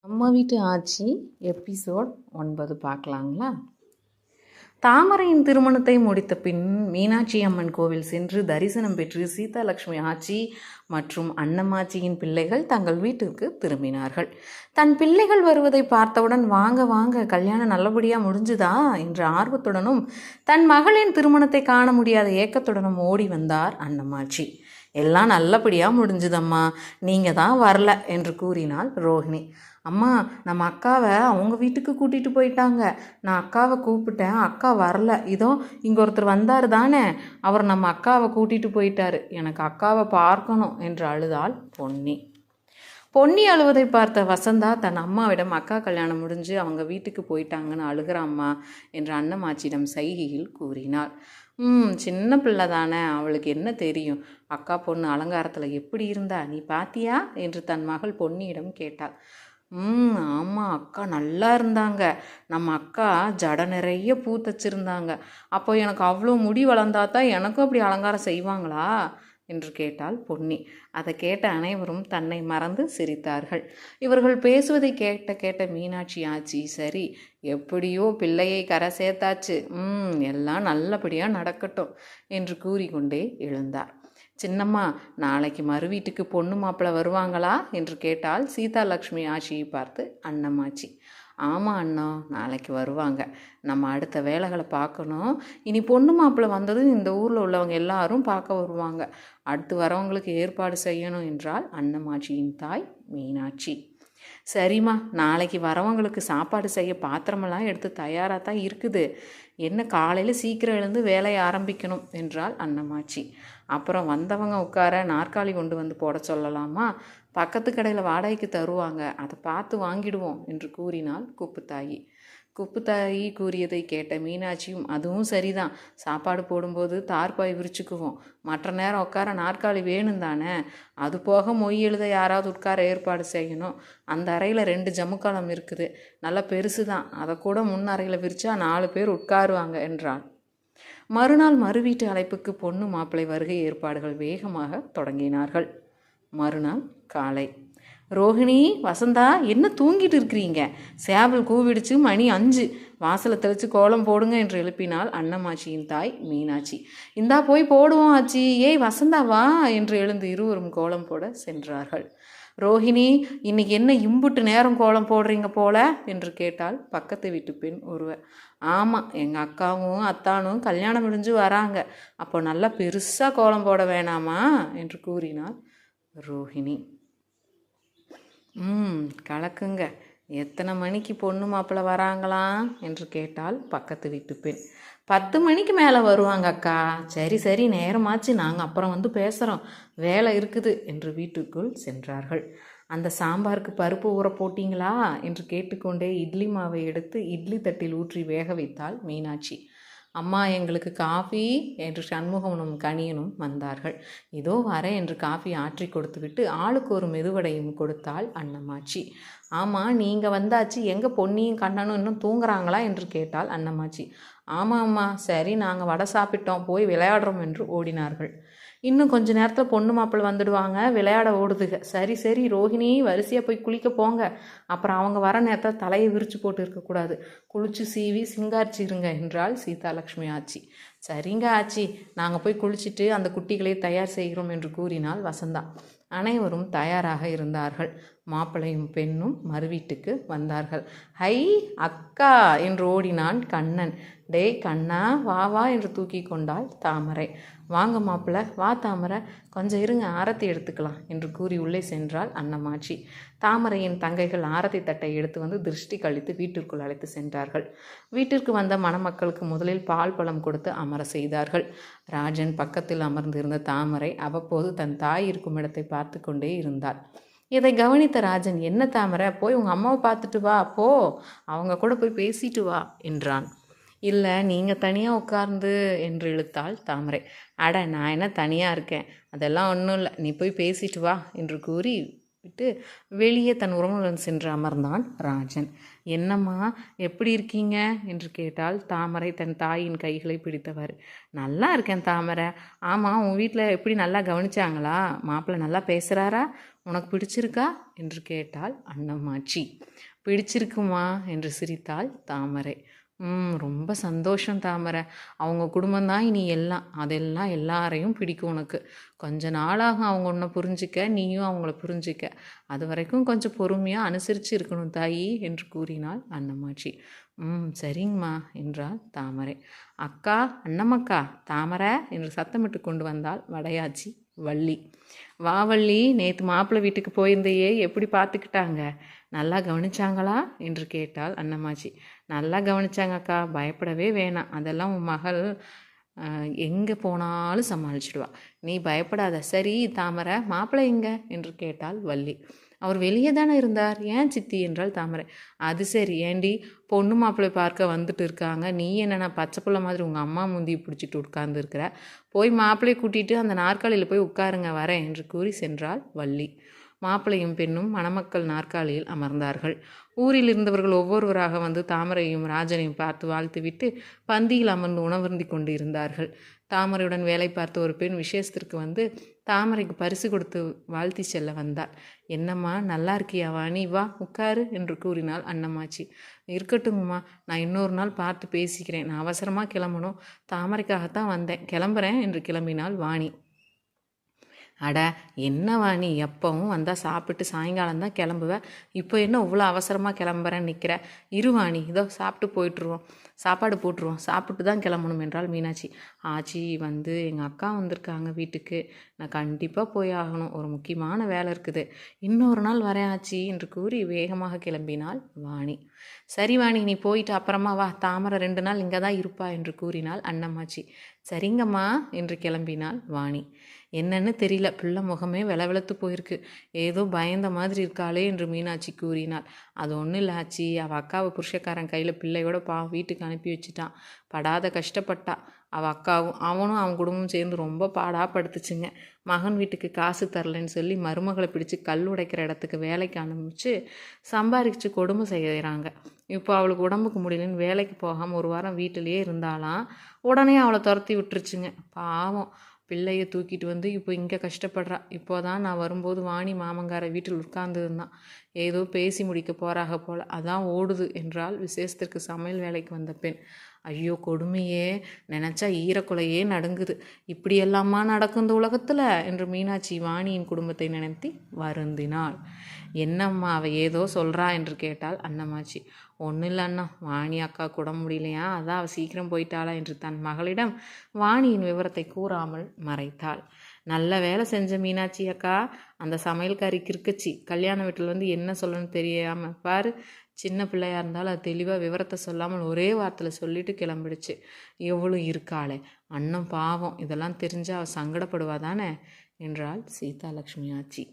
அம்மா வீட்டு ஆட்சி எபிசோட் 9 பார்க்கலாங்களா? தாமரையின் திருமணத்தை முடித்த பின் மீனாட்சி அம்மன் கோவில் சென்று தரிசனம் பெற்று சீதாலட்சுமி ஆச்சி மற்றும் அன்னம்மாச்சியின் பிள்ளைகள் தங்கள் வீட்டிற்கு திரும்பினார்கள். தன் பிள்ளைகள் வருவதை பார்த்தவுடன் வாங்க வாங்க, கல்யாணம் நல்லபடியாக முடிஞ்சுதா என்ற ஆர்வத்துடனும் தன் மகளின் திருமணத்தை காண முடியாத ஏக்கத்துடனும் ஓடி வந்தார் அன்னம்மாச்சி. எல்லாம் நல்லபடியாக முடிஞ்சுதம்மா, நீங்கள் தான் வரல என்று கூறினாள் ரோஹிணி. அம்மா, நம்ம அக்காவை அவங்க வீட்டுக்கு கூட்டிகிட்டு போயிட்டாங்க. நான் அக்காவை கூப்பிட்டேன், அக்கா வரல. இதோ இங்கே ஒருத்தர் வந்தார் தானே, அவர் நம்ம அக்காவை கூட்டிகிட்டு போயிட்டாரு. எனக்கு அக்காவை பார்க்கணும் என்று அழுதாள் பொன்னி. பொன்னி அழுவதை பார்த்த வசந்தா தன் அம்மாவிடம் அக்கா கல்யாணம் முடிஞ்சு அவங்க வீட்டுக்கு போயிட்டாங்கன்னு அழுகிற அம்மா என்று அன்னம்மாச்சியிடம் சைகையில் கூறினாள். சின்ன பிள்ளை தானே, அவளுக்கு என்ன தெரியும்? அக்கா பொண்ணு அலங்காரத்தில் எப்படி இருந்தா நீ பாத்தியா என்று தன் மகள் பொன்னியிடம் கேட்டாள். ஆமாம் அக்கா நல்லா இருந்தாங்க. நம்ம அக்கா ஜடை நிறைய பூ தச்சிருந்தாங்க. அப்போ எனக்கு அவ்வளோ முடி வளர்ந்தா தான் எனக்கும் அப்படி அலங்காரம் செய்வாங்களா என்று கேட்டாள் பொன்னி. அதை கேட்ட அனைவரும் தன்னை மறந்து சிரித்தார்கள். இவர்கள் பேசுவதை கேட்ட மீனாட்சி ஆச்சி, சரி எப்படியோ பிள்ளையை கரை சேர்த்தாச்சு, எல்லாம் நல்லபடியாக நடக்கட்டும் என்று கூறிக்கொண்டே எழுந்தார். சின்னம்மா, நாளைக்கு மறு வீட்டுக்கு பொண்ணு மாப்பிள்ளை வருவாங்களா என்று கேட்டால் சீதாலட்சுமி ஆச்சியை பார்த்து அன்னம்மாச்சி. ஆமாம் அண்ணா, நாளைக்கு வருவாங்க. நம்ம அடுத்த வேலைகளை பார்க்கணும். இனி பொண்ணு மாப்பிள்ளை வந்ததும் இந்த ஊரில் உள்ளவங்க எல்லாரும் பார்க்க வருவாங்க. அடுத்து வரவங்களுக்கு ஏற்பாடு செய்யணும் என்றால் அன்னம்மாச்சியின் தாய் மீனாட்சி. சரிம்மா, நாளைக்கு வரவங்களுக்கு சாப்பாடு செய்ய பாத்திரமெல்லாம் எடுத்து தயாராக தான் இருக்குது. என்ன காலையில் சீக்கிரம் எழுந்து வேலையை ஆரம்பிக்கணும் என்றால் அன்னம்மாச்சி. அப்புறம் வந்தவங்க உட்கார நாற்காலி கொண்டு வந்து போட சொல்லலாமா? பக்கத்து கடையில் வாடகைக்கு தருவாங்க, அதை பார்த்து வாங்கிடுவோம் என்று கூறினாள் குப்புத்தாயி. குப்புத்தாயி கூறியதை கேட்ட மீனாட்சியும், அதுவும் சரிதான், சாப்பாடு போடும்போது தார்பாய் விரிச்சுக்குவோம், மற்ற நேரம் உட்கார நாற்காலி வேணும் தானே. அது போக மொய் எழுத யாராவது உட்கார ஏற்பாடு செய்யணும். அந்த அறையில் 2 ஜமுக்காலம் இருக்குது, நல்லா பெருசு தான், அதை கூட முன் அறையில் விரிச்சா 4 பேர் உட்காருவாங்க என்றாள். மறுநாள் மறு வீட்டு அழைப்புக்கு பொண்ணு மாப்பிள்ளை வருகை ஏற்பாடுகள் வேகமாக தொடங்கினார்கள். மறுநாள் காலை, ரோஹிணி, வசந்தா, என்ன தூங்கிட்டு இருக்கிறீங்க? சேவல் கூவிடுச்சு, மணி 5, வாசலை தெளித்து கோலம் போடுங்க என்று எழுப்பினாள் அன்னம்மாச்சியின் தாய் மீனாட்சி. இந்தா போய் போடுவோம் ஆச்சி. ஏய் வசந்தா வா என்று எழுந்து இருவரும் கோலம் போட சென்றார்கள். ரோஹிணி, இன்னைக்கு என்ன இம்புட்டு நேரம் கோலம் போடுறீங்க போல என்று கேட்டால் பக்கத்து வீட்டு பெண் ஒருவர். ஆமாம், எங்கள் அக்காவும் அத்தானும் கல்யாணம் முடிஞ்சு வராங்க, அப்போ நல்லா பெருசாக கோலம் போட வேணாமா என்று கூறினாள் ரோஹிணி. கலக்குங்க. எத்தனை மணிக்கு பொண்ணு மாப்பிள்ளை வராங்களாம் என்று கேட்டால் பக்கத்து வீட்டு பெண். 10 மணிக்கு மேலே வருவாங்க அக்கா. சரி சரி, நேரமாச்சு, நாங்கள் அப்புறம் வந்து பேசுகிறோம், வேலை இருக்குது என்று வீட்டுக்குள் சென்றார்கள். அந்த சாம்பாருக்கு பருப்பு ஊற போட்டிங்களா என்று கேட்டுக்கொண்டே இட்லி மாவை எடுத்து இட்லி தட்டில் ஊற்றி வேக வைத்தாள் மீனாட்சி. அம்மா, எங்களுக்கு காஃபி என்று சண்முகனும் கணியனும் வந்தார்கள். இதோ வரேன் என்று காஃபி ஆற்றி கொடுத்துவிட்டு ஆளுக்கு ஒரு மெதுவடையும் கொடுத்தாள் அன்னம்மாச்சி. ஆமாம், நீங்கள் வந்தாச்சு, எங்கள் பொன்னியும் கண்ணனும் இன்னும் தூங்குறாங்களா என்று கேட்டாள் அன்னம்மாச்சி. ஆமாம் அம்மா, சரி நாங்கள் வடை சாப்பிட்டோம், போய் விளையாடுறோம் என்று ஓடினார்கள். இன்னும் கொஞ்ச நேரத்தில் பொண்ணு மாப்பிள்ளை வந்துடுவாங்க, விளையாட ஓடுதுங்க. சரி சரி ரோஹிணி, வரிசையாக போய் குளிக்க போங்க, அப்புறம் அவங்க வர நேரத்தில் தலையை விரித்து போட்டு இருக்கக்கூடாது, குளிச்சு சீவி சிங்காரிச்சிருங்க என்றாள் சீதாலட்சுமி ஆச்சி. சரிங்க ஆச்சி, நாங்கள் போய் குளிச்சுட்டு அந்த குட்டிகளை தயார் செய்கிறோம் என்று கூறினாள் வசந்தா. அனைவரும் தயாராக இருந்தார்கள். மாப்பிள்ளையும் பெண்ணும் மறு வீட்டுக்கு வந்தார்கள். ஹை அக்கா என்று ஓடினான் கண்ணன். டே கண்ணா, வா வா என்று தூக்கி கொண்டாள் தாமரை. வாங்க மாப்பிள்ளை, வா தாமரை, கொஞ்சம் இருங்க, ஆரத்தி எடுத்துக்கலாம் என்று கூறி உள்ளே சென்றாள் அன்னம்மாச்சி. தாமரையின் தங்கைகள் ஆரத்தி தட்டை எடுத்து வந்து திருஷ்டி கழித்து வீட்டிற்குள் அழைத்து சென்றார்கள். வீட்டிற்கு வந்த மணமக்களுக்கு முதலில் பால் பழம் கொடுத்து அமர செய்தார்கள். ராஜன் பக்கத்தில் அமர்ந்திருந்த தாமரை அவ்வப்போது தன் தாய் இருக்கும் இடத்தை பார்த்து கொண்டே இருந்தாள். இதை கவனித்த ராஜன், என்ன தாமரை, போய் உங்கள் அம்மாவை பார்த்துட்டு வா, போ, அவங்க கூட போய் பேசிட்டு வா என்றான். இல்லை, நீங்கள் தனியாக உட்கார்ந்து என்று இழுத்தாள் தாமரை. அட, நான் என்ன தனியாக இருக்கேன், அதெல்லாம் ஒன்றும் இல்லை, நீ போய் பேசிட்டு வா என்று கூறி விட்டு வெளியே தன் உறவுடன் சென்று அமர்ந்தான் ராஜன். என்னம்மா, எப்படி இருக்கீங்க என்று கேட்டால் தாமரை தன் தாயின் கைகளை பிடித்தவர். நல்லா இருக்கேன் தாமரை. ஆமாம், உன் வீட்டில் எப்படி நல்லா கவனிச்சாங்களா? மாப்பிள்ளை நல்லா பேசுகிறாரா? உனக்கு பிடிச்சிருக்கா என்று கேட்டாள் அன்னம்மாச்சி. பிடிச்சிருக்குமா என்று சிரித்தாள் தாமரை. ரொம்ப சந்தோஷம் தாமரை. அவங்க குடும்பம்தான் இனி எல்லாம். அதெல்லாம் எல்லாரையும் பிடிக்கும் உனக்கு. கொஞ்ச நாளாகும் அவங்க உன்னை புரிஞ்சிக்க, நீயும் அவங்கள புரிஞ்சிக்க. அது வரைக்கும் கொஞ்சம் பொறுமையாக அனுசரித்து இருக்கணும் தாயி என்று கூறினாள் அன்னமாச்சி. சரிங்கம்மா என்றாள் தாமரை. அக்கா, அன்னமக்கா, தாமரை என்று சத்தமிட்டு கொண்டு வந்தாள் வடையாச்சி வள்ளி. வா வள்ளி, நேற்று மாப்பிள்ளை வீட்டுக்கு போயிருந்தையே, எப்படி பார்த்துக்கிட்டாங்க? நல்லா கவனிச்சாங்களா என்று கேட்டாள் அன்னமாச்சி. நல்லா கவனிச்சாங்க அக்கா, பயப்படவே வேணாம். அதெல்லாம் உன் மகள் எங்கே போனாலும் சமாளிச்சிடுவா, நீ பயப்படாத. சரி தாமரை, மாப்பிள்ளை எங்க என்று கேட்டாள் வள்ளி. அவர் வெளியே தானே இருந்தார். ஏன் சித்தி என்றாள் தாமரை. அது சரி, ஏண்டி பொண்ணு மாப்பிள்ளை பார்க்க வந்துட்டு இருக்காங்க, நீ என்னென்ன பச்சை பிள்ளை மாதிரி உங்கள் அம்மா முந்தியை பிடிச்சிட்டு உட்கார்ந்துருக்கிற? போய் மாப்பிள்ளையை கூட்டிகிட்டு அந்த நாற்காலியில் போய் உட்காருங்க, வரேன் என்று கூறி சென்றாள் வள்ளி. மாப்பிள்ளையும் பெண்ணும் மணமக்கள் நாற்காலியில் அமர்ந்தார்கள். ஊரில் இருந்தவர்கள் ஒவ்வொருவராக வந்து தாமரையும் ராஜனையும் பார்த்து வாழ்த்துவிட்டு பந்தியில் அமர்ந்து உணவருந்தி கொண்டு இருந்தார்கள். தாமரையுடன் வேலை பார்த்த ஒரு பெண் விசேஷத்திற்கு வந்து தாமரைக்கு பரிசு கொடுத்து வாழ்த்தி செல்ல வந்தாள். என்னம்மா, நல்லா இருக்கியா வாணி, வா உட்காரு என்று கூறினாள் அன்னமாச்சி. இருக்கட்டுங்கம்மா, நான் இன்னொரு நாள் பார்த்து பேசிக்கிறேன், நான் அவசரமாக கிளம்பணும், தாமரைக்காகத்தான் வந்தேன், கிளம்புறேன் என்று கிளம்பினாள் வாணி. அட என்ன வாணி, எப்பவும் வந்தால் சாப்பிட்டு சாயங்காலம்தான் கிளம்புவேன், இப்போ என்ன இவ்வளோ அவசரமாக கிளம்புறேன்னு நிற்கிற? இருவாணி, இதோ சாப்பிட்டு போயிட்டுருவோம், சாப்பாடு போட்டுருவோம், சாப்பிட்டு தான் கிளம்பணும் என்றாள் மீனாட்சி. ஆச்சி வந்து எங்கள் அக்கா வந்திருக்காங்க வீட்டுக்கு, நான் கண்டிப்பாக போய் ஆகணும், ஒரு முக்கியமான வேலை இருக்குது, இன்னொரு நாள் வரேன் ஆச்சி என்று கூறி வேகமாக கிளம்பினாள் வாணி. சரி வாணி, நீ போயிட்டு அப்புறமா வா, தாமரை 2 நாள் இங்கே தான் இருப்பா என்று கூறினாள் அன்னம்மாச்சி. சரிங்கம்மா என்று கிளம்பினாள் வாணி. என்னன்னு தெரியல, பிள்ளை முகமே வெளவெளத்து போயிருக்கு, ஏதோ பயந்த மாதிரி இருக்காளே என்று மீனாட்சி கூறினாள். அது ஒன்றும் இல்லை ஆச்சி, அவள் அக்காவை புருஷக்காரன் கையில் பிள்ளையோட வீட்டுக்கு அனுப்பி வச்சுட்டான், படாத கஷ்டப்பட்டா. அவள் அக்காவும் அவனும் அவன் குடும்பமும் சேர்ந்து ரொம்ப பாடாப்படுத்துச்சுங்க. மகன் வீட்டுக்கு காசு தரலன்னு சொல்லி மருமகளை பிடிச்சி கல் உடைக்கிற இடத்துக்கு வேலைக்கு அனுப்பிச்சு சம்பாதிச்சு கொடுமை செய்கிறாங்க. இப்போ அவளுக்கு உடம்புக்கு முடியலன்னு வேலைக்கு போகாமல் ஒரு வாரம் வீட்டிலேயே இருந்தாலாம். உடனே அவளை துரத்தி விட்டுருச்சுங்க. பாவம், பிள்ளையை தூக்கிட்டு வந்து இப்போ இங்கே கஷ்டப்படுறா. இப்போதான் நான் வரும்போது வாணி மாமங்கார வீட்டில் உட்கார்ந்துருந்தான், ஏதோ பேசி முடிக்க போறாக போல, அதான் ஓடுது என்றால் விசேஷத்திற்கு சமையல் வேலைக்கு வந்த பெண். ஐயோ கொடுமையே, நினச்சா ஈரக்குலையே நடுங்குது, இப்படியெல்லாமா நடக்கும் இந்த உலகத்தில் என்று மீனாட்சி வாணியின் குடும்பத்தை நினைத்து வருந்தினாள். என்னம்மா அவள் ஏதோ சொல்கிறா என்று கேட்டாள் அன்னமாச்சி. ஒன்றும் இல்லை அண்ணா, வாணி அக்கா கூட முடியலையா, அதான் அவள் சீக்கிரம் போயிட்டாளா என்று தன் மகளிடம் வாணியின் விவரத்தை கூறாமல் மறைத்தாள். நல்ல வேலை செஞ்ச மீனாட்சி அக்கா, அந்த சமையல்காரி கிறுக்கச்சி கல்யாண வீட்டில் வந்து என்ன சொல்லணும்னு தெரியாமல் பாரு, சின்ன பிள்ளையாக இருந்தாலும் அது தெளிவாக விவரத்தை சொல்லாமல் ஒரே வார்த்தையில் சொல்லிட்டு கிளம்பிடுச்சு. எவ்வளோ இருக்காளே, அண்ணன் பாவம், இதெல்லாம் தெரிஞ்சால் அவள் சங்கடப்படுவா தானே என்றாள் சீதாலட்சுமி ஆச்சி.